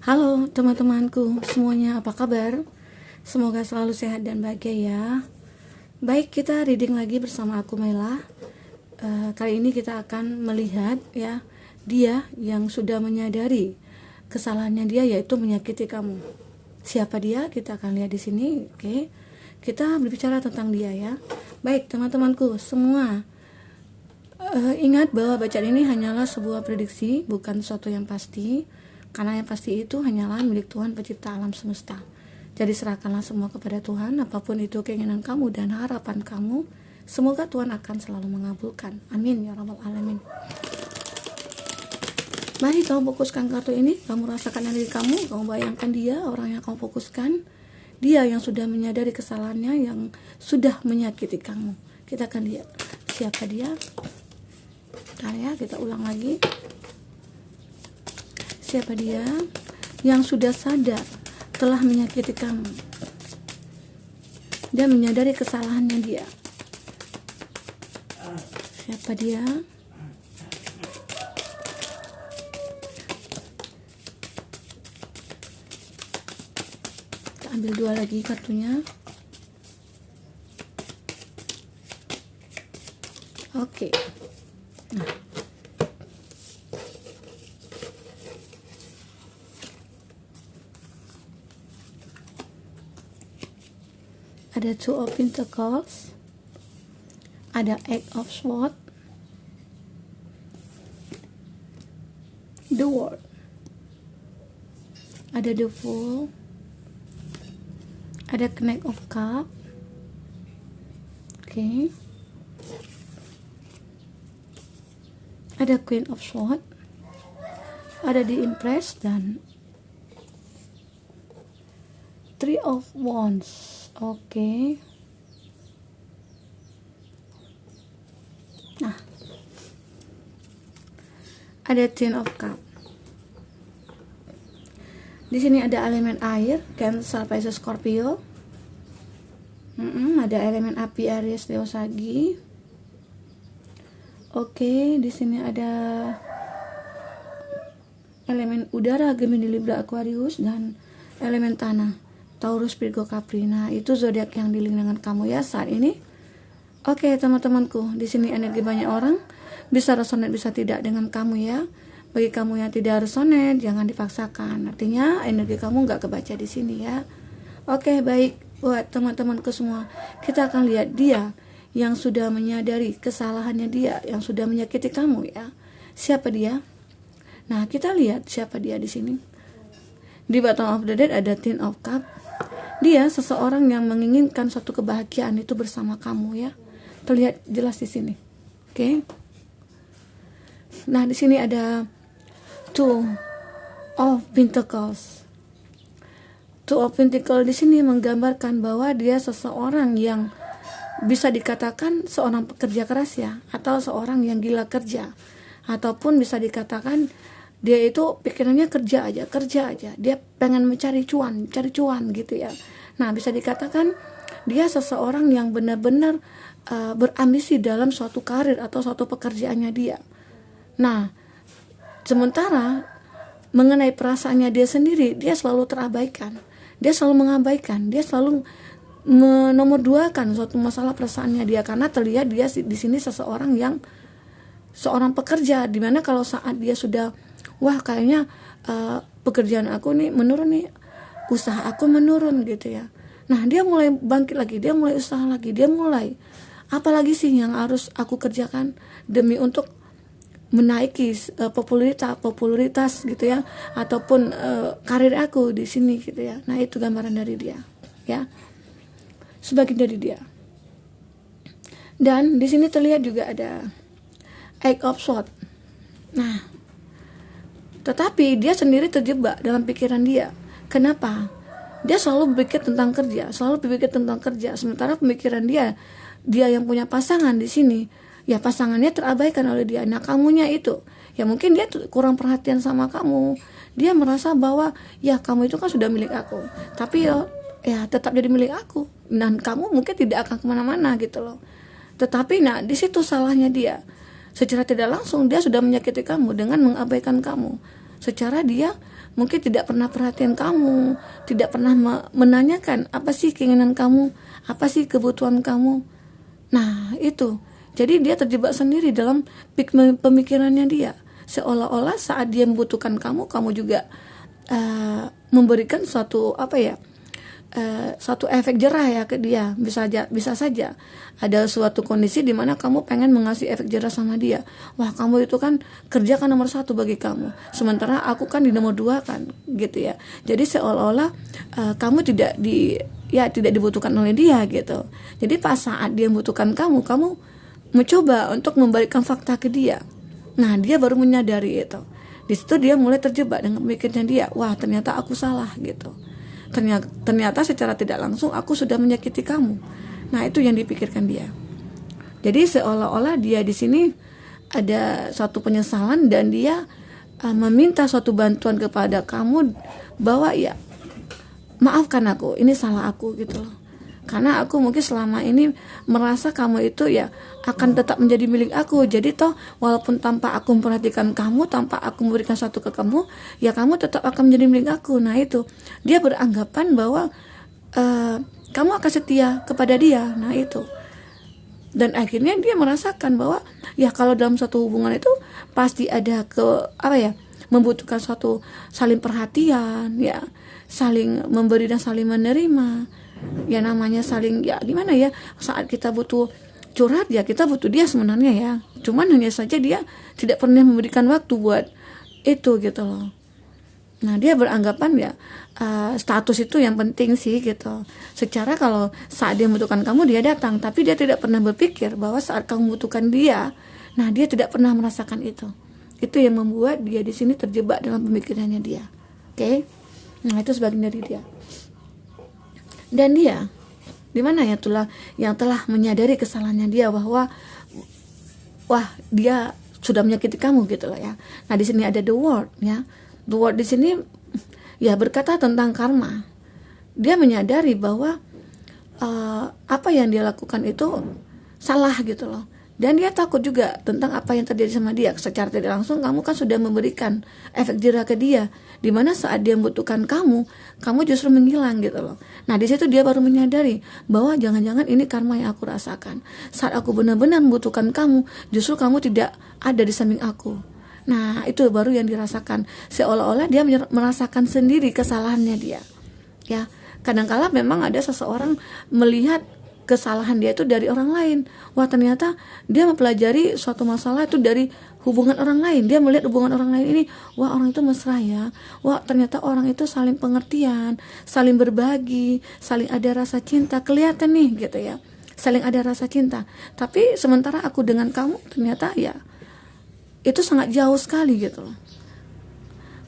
Halo teman-temanku semuanya, apa kabar? Semoga selalu sehat dan bahagia ya. Baik, kita reading lagi bersama aku Mela. Kali ini kita akan melihat ya, dia yang sudah menyadari kesalahannya dia, yaitu menyakiti kamu. Siapa dia? Kita akan lihat di sini. Oke, kita berbicara tentang dia ya. Baik teman-temanku semua, ingat bahwa bacaan ini hanyalah sebuah prediksi, bukan sesuatu yang pasti. Karena yang pasti itu hanyalah milik Tuhan pencipta alam semesta. Jadi serahkanlah semua kepada Tuhan, apapun itu keinginan kamu dan harapan kamu, semoga Tuhan akan selalu mengabulkan. Amin ya rabbal alamin. Mari kamu fokuskan kartu ini, kamu rasakan diri kamu bayangkan dia, orang yang kamu fokuskan, dia yang sudah menyadari kesalahannya, yang sudah menyakiti kamu. Kita akan lihat siapa dia. Bentar ya, kita ulang lagi. Siapa dia yang sudah sadar telah menyakiti kamu? Dia menyadari kesalahannya dia. Siapa dia? Kita ambil dua lagi kartunya. Oke. Nah, ada Two of Pentacles, ada Eight of Swords, The World, ada The Fool, ada Knight of Cup, oke, ada Queen of Swords, ada The Empress dan Three of Wands. Oke. Nah, ada Ten of Cup. Di sini ada elemen air, Cancer, Pisces, Scorpio. Ada elemen api, Aries, Leo, Sagi. Oke, di sini ada elemen udara, Gemini, Libra, Aquarius, dan elemen tanah, Taurus, Virgo, Capri. Nah, itu zodiak yang di link dengan kamu ya saat ini. Oke, teman-temanku, di sini energi banyak orang, bisa resonate bisa tidak dengan kamu ya. Bagi kamu yang tidak resonate, jangan dipaksakan. Artinya energi kamu nggak kebaca di sini ya. Oke, baik, buat teman-temanku semua, kita akan lihat dia yang sudah menyadari kesalahannya dia, yang sudah menyakiti kamu ya. Siapa dia? Nah, kita lihat siapa dia di sini. Di bottom of the deck ada Ten of Cup. Dia seseorang yang menginginkan suatu kebahagiaan itu bersama kamu ya. Terlihat jelas di sini. Oke. Nah, di sini ada Two of Pentacles. Two of Pentacles di sini menggambarkan bahwa dia seseorang yang bisa dikatakan seorang pekerja keras ya, atau seorang yang gila kerja, ataupun bisa dikatakan dia itu pikirannya kerja aja, dia pengen mencari cuan gitu ya. Nah, bisa dikatakan dia seseorang yang benar-benar berambisi dalam suatu karir atau suatu pekerjaannya dia. Nah, sementara mengenai perasaannya dia sendiri, dia selalu terabaikan, dia selalu mengabaikan, dia selalu menomorduakan suatu masalah perasaannya dia, karena terlihat dia di sini seorang pekerja, dimana kalau saat dia sudah kayaknya pekerjaan aku nih menurun nih, usaha aku menurun gitu ya. Nah, dia mulai bangkit lagi, dia mulai usaha lagi, dia mulai apalagi sih yang harus aku kerjakan demi untuk menaiki popularitas gitu ya, ataupun karir aku di sini gitu ya. Nah, itu gambaran dari dia ya, sebagian dari dia. Dan di sini terlihat juga ada Eight of Swords. Nah, tetapi dia sendiri terjebak dalam pikiran dia. Kenapa? Dia selalu berpikir tentang kerja, sementara pemikiran dia yang punya pasangan di sini, ya pasangannya terabaikan oleh dia. Nah, kamunya itu, ya mungkin dia kurang perhatian sama kamu. Dia merasa bahwa ya kamu itu kan sudah milik aku, tapi ya tetap jadi milik aku, dan kamu mungkin tidak akan kemana-mana gitu loh. Tetapi nah, di situ salahnya dia. Secara tidak langsung dia sudah menyakiti kamu dengan mengabaikan kamu. Secara dia mungkin tidak pernah perhatian kamu, tidak pernah menanyakan apa sih keinginan kamu, apa sih kebutuhan kamu. Nah itu, jadi dia terjebak sendiri dalam pemikirannya dia, seolah-olah saat dia membutuhkan kamu, kamu juga memberikan suatu suatu efek jerah ya ke dia. Bisa saja ada suatu kondisi di mana kamu pengen mengasih efek jerah sama dia. Wah, kamu itu kan kerja kan nomor 1 bagi kamu, sementara aku kan di nomor 2 kan, gitu ya. Jadi seolah-olah kamu tidak dibutuhkan oleh dia gitu. Jadi pas saat dia membutuhkan kamu mencoba untuk memberikan fakta ke dia. Nah, dia baru menyadari itu. Di situ dia mulai terjebak dengan pemikirannya dia. Wah, ternyata aku salah gitu. Ternyata secara tidak langsung aku sudah menyakiti kamu. Nah, itu yang dipikirkan dia. Jadi seolah-olah dia di sini ada suatu penyesalan dan dia meminta suatu bantuan kepada kamu bahwa ya maafkan aku, ini salah aku gitu loh. Karena aku mungkin selama ini merasa kamu itu ya akan tetap menjadi milik aku. Jadi toh walaupun tanpa aku memperhatikan kamu, tanpa aku memberikan satu ke kamu, ya kamu tetap akan menjadi milik aku. Nah itu, dia beranggapan bahwa kamu akan setia kepada dia. Nah itu. Dan akhirnya dia merasakan bahwa ya kalau dalam satu hubungan itu pasti ada membutuhkan suatu saling perhatian, ya, saling memberi dan saling menerima. Ya namanya saling ya gimana ya, saat kita butuh curhat ya kita butuh dia sebenarnya ya, cuman hanya saja dia tidak pernah memberikan waktu buat itu gitu loh. Nah dia beranggapan ya status itu yang penting sih gitu. Secara kalau saat dia membutuhkan kamu dia datang, tapi dia tidak pernah berpikir bahwa saat kamu membutuhkan dia, nah dia tidak pernah merasakan itu. Itu yang membuat dia di sini terjebak dalam pemikirannya dia. Oke? Nah itu sebagian dari dia. Dan dia di mana ya yang telah menyadari kesalahannya dia, bahwa wah dia sudah menyakiti kamu gitu loh ya. Nah di sini ada the word ya. The word di sini ya berkata tentang karma. Dia menyadari bahwa apa yang dia lakukan itu salah gitu loh. Dan dia takut juga tentang apa yang terjadi sama dia. Secara tidak langsung kamu kan sudah memberikan efek jerah ke dia, dimana saat dia membutuhkan kamu justru menghilang gitu loh. Nah di situ dia baru menyadari bahwa jangan-jangan ini karma yang aku rasakan. Saat aku benar-benar membutuhkan kamu, justru kamu tidak ada di samping aku. Nah itu baru yang dirasakan. Seolah-olah dia merasakan sendiri kesalahannya dia. Ya, kadang-kala memang ada seseorang melihat kesalahan dia itu dari orang lain. Wah ternyata dia mempelajari suatu masalah itu dari hubungan orang lain. Dia melihat hubungan orang lain ini, wah orang itu mesra ya. Wah ternyata orang itu saling pengertian, saling berbagi, saling ada rasa cinta. Kelihatan nih gitu ya, saling ada rasa cinta. Tapi sementara aku dengan kamu ternyata ya itu sangat jauh sekali gitu loh.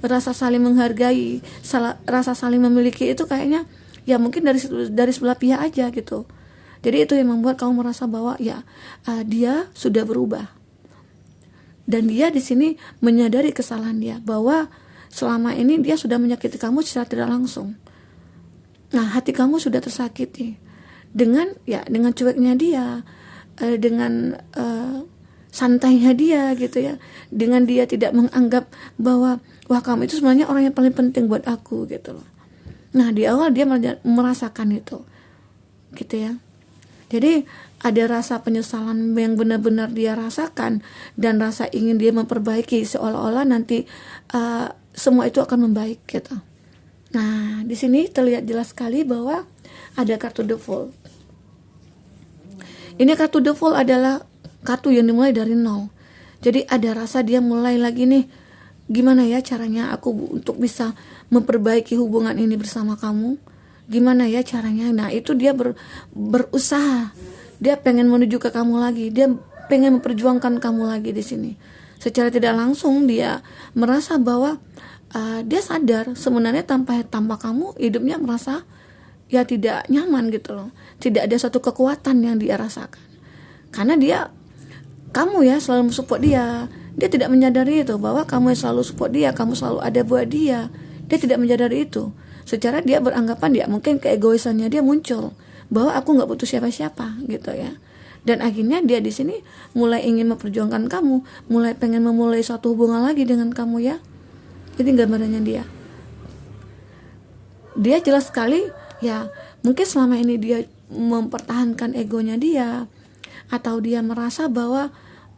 Rasa saling menghargai, rasa saling memiliki itu kayaknya ya mungkin dari sebelah pihak aja gitu. Jadi itu yang membuat kamu merasa bahwa ya dia sudah berubah. Dan dia di sini menyadari kesalahan dia, bahwa selama ini dia sudah menyakiti kamu secara tidak langsung. Nah, hati kamu sudah tersakiti dengan cueknya dia, dengan santainya dia gitu ya. Dengan dia tidak menganggap bahwa wah kamu itu sebenarnya orang yang paling penting buat aku gitu loh. Nah, di awal dia merasakan itu. Gitu ya. Jadi ada rasa penyesalan yang benar-benar dia rasakan dan rasa ingin dia memperbaiki, seolah-olah nanti semua itu akan membaik gitu. Nah di sini terlihat jelas sekali bahwa ada kartu The Fool. Ini kartu The Fool adalah kartu yang dimulai dari nol. Jadi ada rasa dia mulai lagi nih, gimana ya caranya aku untuk bisa memperbaiki hubungan ini bersama kamu. Gimana ya caranya? Nah itu dia berusaha. Dia pengen menuju ke kamu lagi. Dia pengen memperjuangkan kamu lagi di sini. Secara tidak langsung dia merasa bahwa dia sadar sebenarnya tanpa kamu hidupnya merasa ya tidak nyaman gitu loh. Tidak ada satu kekuatan yang dia rasakan. Karena kamu ya selalu support dia. Dia tidak menyadari itu bahwa kamu yang selalu support dia, kamu selalu ada buat dia. Dia tidak menyadari itu. Secara dia beranggapan ya mungkin keegoisannya dia muncul bahwa aku nggak butuh siapa-siapa gitu ya. Dan akhirnya dia di sini mulai ingin memperjuangkan kamu, mulai pengen memulai suatu hubungan lagi dengan kamu ya. Ini gambarannya dia. dia jelas sekali ya, mungkin selama ini dia mempertahankan egonya dia, atau dia merasa bahwa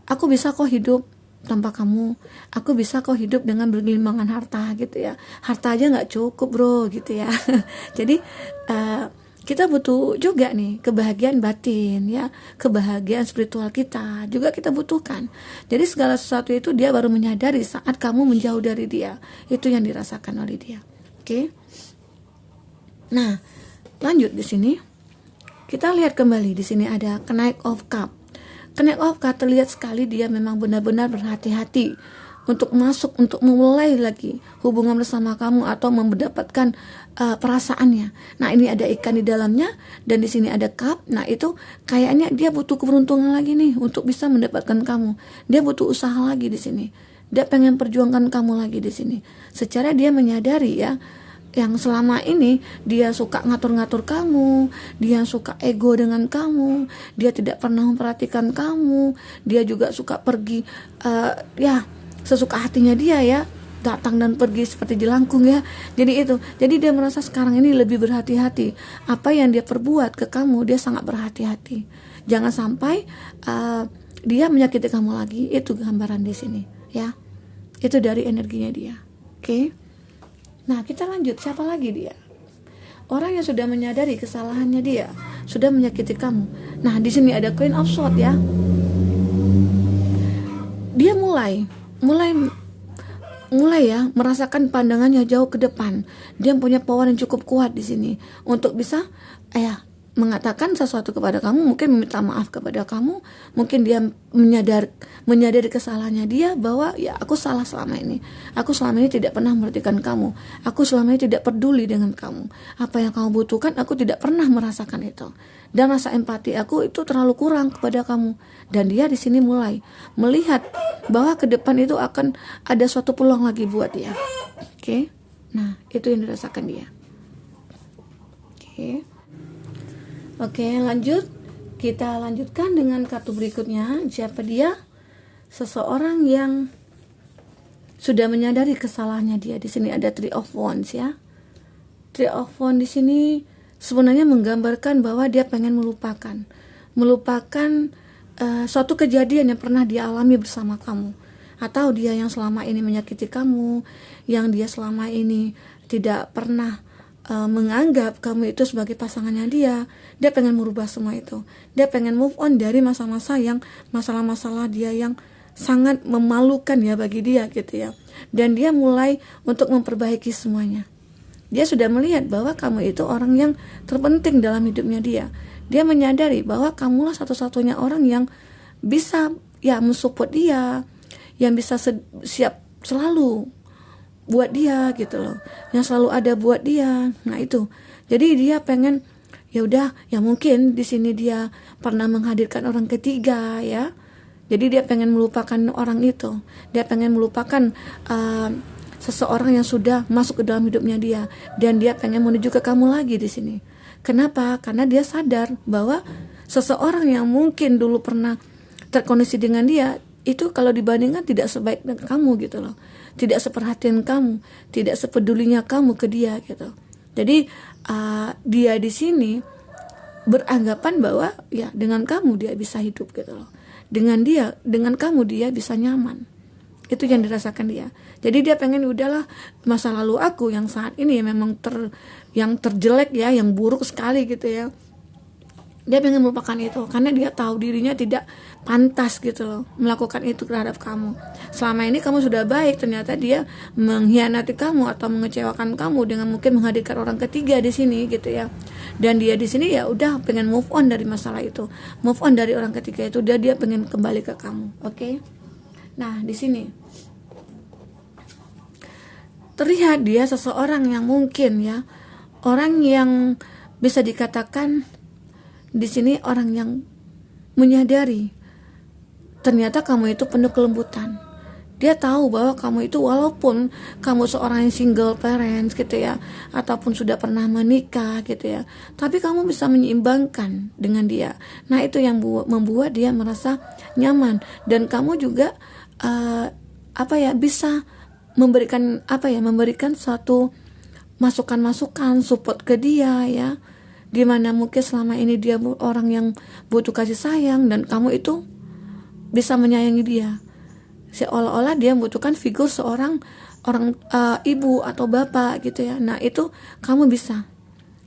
aku bisa kok hidup tanpa kamu, aku bisa kok hidup dengan bergelimbangan harta gitu ya, harta aja nggak cukup bro gitu ya. Jadi kita butuh juga nih kebahagiaan batin ya, kebahagiaan spiritual kita juga kita butuhkan. Jadi segala sesuatu itu dia baru menyadari saat kamu menjauh dari dia, itu yang dirasakan oleh dia. Oke. Nah, lanjut di sini kita lihat kembali, di sini ada Knight of Cup. Knight of Cup terlihat sekali dia memang benar-benar berhati-hati untuk masuk, untuk memulai lagi hubungan bersama kamu atau mendapatkan perasaannya. Nah, ini ada ikan di dalamnya dan di sini ada cup. Nah, itu kayaknya dia butuh keberuntungan lagi nih untuk bisa mendapatkan kamu. Dia butuh usaha lagi di sini. Dia pengen perjuangkan kamu lagi di sini. Secara dia menyadari ya, yang selama ini dia suka ngatur-ngatur kamu, dia suka ego dengan kamu, dia tidak pernah memperhatikan kamu, dia juga suka pergi ya sesuka hatinya dia ya, datang dan pergi seperti jelangkung ya. Jadi itu, jadi dia merasa sekarang ini lebih berhati-hati. Apa yang dia perbuat ke kamu, dia sangat berhati-hati. Jangan sampai dia menyakiti kamu lagi. Itu gambaran di sini ya. Itu dari energinya dia. Oke. Nah, kita lanjut, siapa lagi dia? Orang yang sudah menyadari kesalahannya dia, sudah menyakiti kamu. Nah, di sini ada Queen of Swords ya. Dia mulai ya merasakan pandangannya jauh ke depan. Dia punya power yang cukup kuat di sini untuk bisa mengatakan sesuatu kepada kamu, mungkin meminta maaf kepada kamu, mungkin dia menyadari kesalahannya dia, bahwa ya aku salah selama ini, aku selama ini tidak pernah memperhatikan kamu, aku selama ini tidak peduli dengan kamu, apa yang kamu butuhkan aku tidak pernah merasakan itu, dan rasa empati aku itu terlalu kurang kepada kamu. Dan dia di sini mulai melihat bahwa ke depan itu akan ada suatu peluang lagi buat dia. Oke. Nah, itu yang dirasakan dia. Oke, lanjut. Kita lanjutkan dengan kartu berikutnya. Siapa dia? Seseorang yang sudah menyadari kesalahannya dia. Di sini ada Three of Wands ya. Three of Wands di sini sebenarnya menggambarkan bahwa dia pengen melupakan suatu kejadian yang pernah dia alami bersama kamu, atau dia yang selama ini menyakiti kamu, yang dia selama ini tidak pernah menganggap kamu itu sebagai pasangannya dia. Dia pengen merubah semua itu. Dia pengen move on dari masa-masa yang masalah-masalah dia yang sangat memalukan ya bagi dia gitu ya. Dan dia mulai untuk memperbaiki semuanya. Dia sudah melihat bahwa kamu itu orang yang terpenting dalam hidupnya dia. Dia menyadari bahwa kamulah satu-satunya orang yang bisa ya mensupport dia, yang bisa siap selalu buat dia gitu loh, yang selalu ada buat dia. Nah itu, jadi dia pengen ya udah, ya mungkin di sini dia pernah menghadirkan orang ketiga ya, jadi dia pengen melupakan orang itu, dia pengen melupakan seseorang yang sudah masuk ke dalam hidupnya dia, dan dia pengen menuju ke kamu lagi di sini. Kenapa? Karena dia sadar bahwa seseorang yang mungkin dulu pernah terkoneksi dengan dia itu kalau dibandingkan tidak sebaik dengan kamu gitu loh, tidak seperhatian kamu, tidak sepedulinya kamu ke dia gitu. Jadi dia di sini beranggapan bahwa ya dengan kamu dia bisa hidup gitu loh, dengan kamu dia bisa nyaman. Itu yang dirasakan dia. Jadi dia pengen udahlah, masa lalu aku yang saat ini ya memang yang terjelek ya, yang buruk sekali gitu ya. Dia pengen melupakan itu karena dia tahu dirinya tidak pantas gitu loh melakukan itu terhadap kamu. Selama ini kamu sudah baik, ternyata dia mengkhianati kamu atau mengecewakan kamu dengan mungkin menghadirkan orang ketiga di sini gitu ya. Dan dia di sini ya udah pengen move on dari masalah itu, move on dari orang ketiga itu, dia pengen kembali ke kamu. Oke. Nah, di sini terlihat dia seseorang yang mungkin ya, orang yang bisa dikatakan di sini orang yang menyadari ternyata kamu itu penuh kelembutan. Dia tahu bahwa kamu itu walaupun kamu seorang yang single parents gitu ya, ataupun sudah pernah menikah gitu ya, tapi kamu bisa menyeimbangkan dengan dia. Nah itu yang membuat dia merasa nyaman, dan kamu juga bisa memberikan suatu masukan-masukan, support ke dia ya. Gimana mungkin selama ini dia orang yang butuh kasih sayang dan kamu itu bisa menyayangi dia. Seolah-olah dia membutuhkan figur seorang ibu atau bapak gitu ya. Nah itu kamu bisa.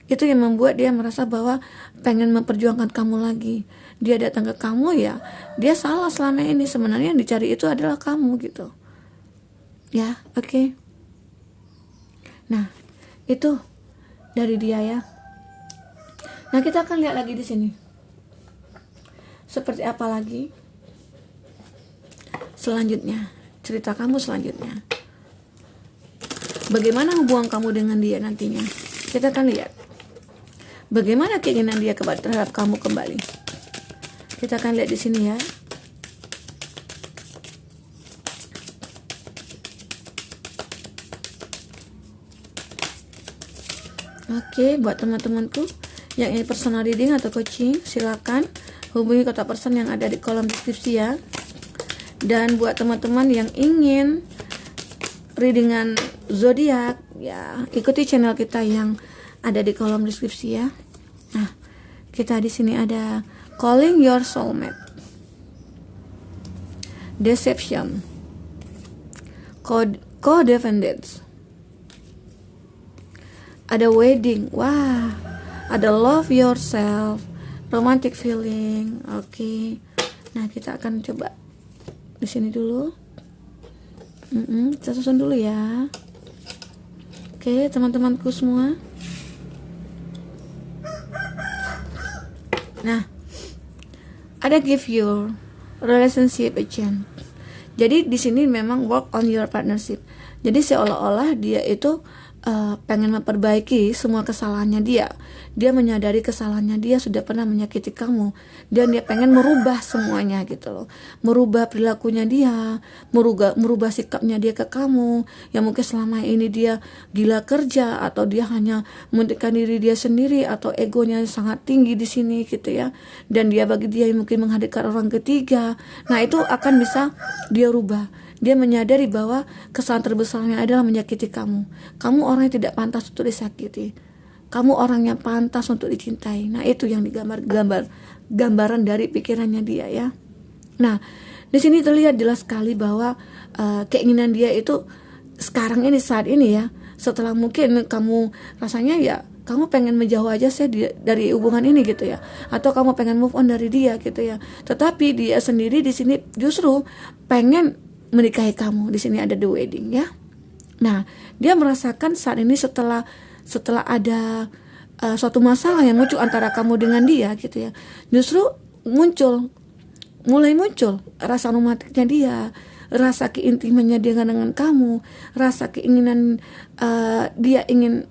Itu yang membuat dia merasa bahwa pengen memperjuangkan kamu lagi. Dia datang ke kamu ya, dia salah selama ini. Sebenarnya yang dicari itu adalah kamu gitu. Ya, oke. Nah, itu dari dia ya. Nah, kita akan lihat lagi di sini. Seperti apa lagi? Selanjutnya, cerita kamu selanjutnya. Bagaimana hubungan kamu dengan dia nantinya? Kita akan lihat. Bagaimana keinginan dia terhadap kamu kembali? Kita akan lihat di sini ya. Oke, buat teman-temanku yang ingin personal reading atau coaching, silakan hubungi kontak person yang ada di kolom deskripsi ya. Dan buat teman-teman yang ingin readingan zodiak, ya ikuti channel kita yang ada di kolom deskripsi ya. Nah, kita di sini ada calling your soulmate, deception, codependence, ada wedding, wah, ada love yourself, romantic feeling. Oke. Nah, kita akan coba di sini dulu. Kita susun dulu ya. Oke, teman-temanku semua. Nah, ada give your relationship a chance. Jadi di sini memang work on your partnership. Jadi seolah-olah dia itu pengen memperbaiki semua kesalahannya dia. Dia menyadari kesalahannya dia sudah pernah menyakiti kamu dan dia pengen merubah semuanya gitu loh. Merubah perilakunya dia, merubah sikapnya dia ke kamu. Yang mungkin selama ini dia gila kerja atau dia hanya mementingkan diri dia sendiri atau egonya sangat tinggi di sini gitu ya. Dan dia bagi dia mungkin menghadirkan orang ketiga. Nah, itu akan bisa dia rubah. Dia menyadari bahwa kesalahan terbesarnya adalah menyakiti kamu. Kamu orang yang tidak pantas untuk disakiti. Kamu orang yang pantas untuk dicintai. Nah, itu yang gambaran dari pikirannya dia ya. Nah, di sini terlihat jelas sekali bahwa keinginan dia itu sekarang ini, saat ini ya. Setelah mungkin kamu rasanya ya kamu pengen menjauh aja sih dari hubungan ini gitu ya, atau kamu pengen move on dari dia gitu ya. Tetapi dia sendiri di sini justru pengen menikahi kamu. Di sini ada the wedding ya. Nah, dia merasakan saat ini setelah ada suatu masalah yang muncul antara kamu dengan dia gitu ya, justru mulai muncul rasa romantiknya dia, rasa keintimannya dia dengan kamu, rasa keinginan dia ingin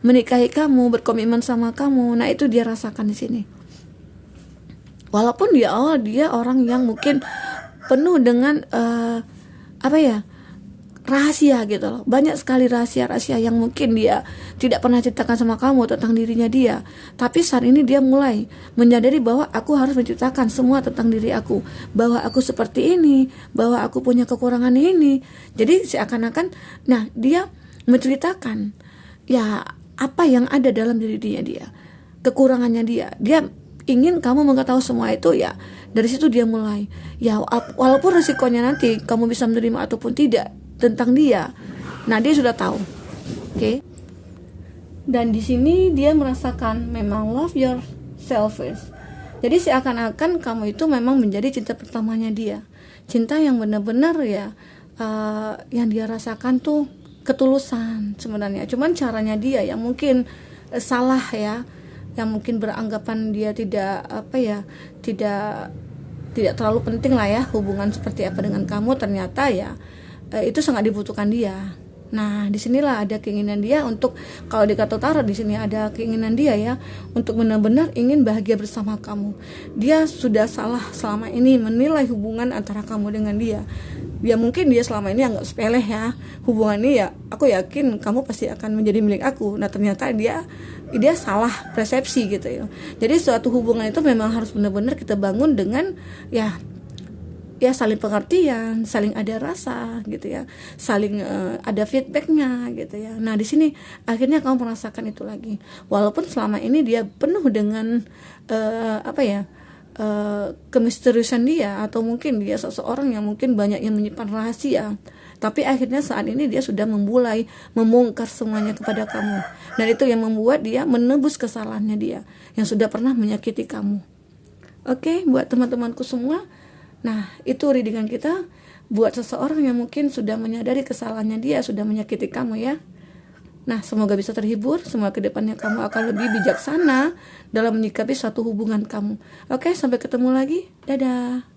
menikahi kamu, berkomitmen sama kamu. Nah, itu dia rasakan di sini. Walaupun dia orang yang mungkin penuh dengan rahasia gitu loh. Banyak sekali rahasia-rahasia yang mungkin dia tidak pernah ceritakan sama kamu tentang dirinya dia. Tapi saat ini dia mulai menyadari bahwa aku harus menceritakan semua tentang diri aku, bahwa aku seperti ini, bahwa aku punya kekurangan ini. Jadi seakan-akan dia menceritakan ya apa yang ada dalam dirinya dia, kekurangannya dia. Dia ingin kamu mengetahui semua itu ya. Dari situ dia mulai ya, walaupun resikonya nanti kamu bisa menerima ataupun tidak tentang dia. Nah, dia sudah tahu. Oke. Dan di sini dia merasakan memang love yourself first. Jadi seakan-akan kamu itu memang menjadi cinta pertamanya dia. Cinta yang benar-benar ya yang dia rasakan tuh ketulusan sebenarnya. Cuman caranya dia yang mungkin salah ya. Yang mungkin beranggapan dia tidak terlalu penting lah ya hubungan seperti apa dengan kamu, ternyata ya itu sangat dibutuhkan dia. Nah, disinilah ada keinginan dia untuk, kalau di kartu tarot di sini ada keinginan dia ya untuk benar-benar ingin bahagia bersama kamu. Dia sudah salah selama ini menilai hubungan antara kamu dengan dia. Dia mungkin selama ini anggap sepele ya hubungan ini ya. Aku yakin kamu pasti akan menjadi milik aku. Nah, ternyata dia salah persepsi gitu ya. Jadi suatu hubungan itu memang harus benar-benar kita bangun dengan ya ya saling pengertian, saling ada rasa gitu ya, saling ada feedbacknya gitu ya. Nah di sini akhirnya kamu merasakan itu lagi, walaupun selama ini dia penuh dengan apa ya, kemisteriusan dia, atau mungkin dia seseorang yang mungkin banyak yang menyimpan rahasia, tapi akhirnya saat ini dia sudah memulai membongkar semuanya kepada kamu, dan itu yang membuat dia menebus kesalahannya dia yang sudah pernah menyakiti kamu. Oke, buat teman-temanku semua, nah itu readingan kita buat seseorang yang mungkin sudah menyadari kesalahannya dia sudah menyakiti kamu ya. Nah, semoga bisa terhibur, semoga kedepannya kamu akan lebih bijaksana dalam menyikapi suatu hubungan kamu. Oke, sampai ketemu lagi. Dadah.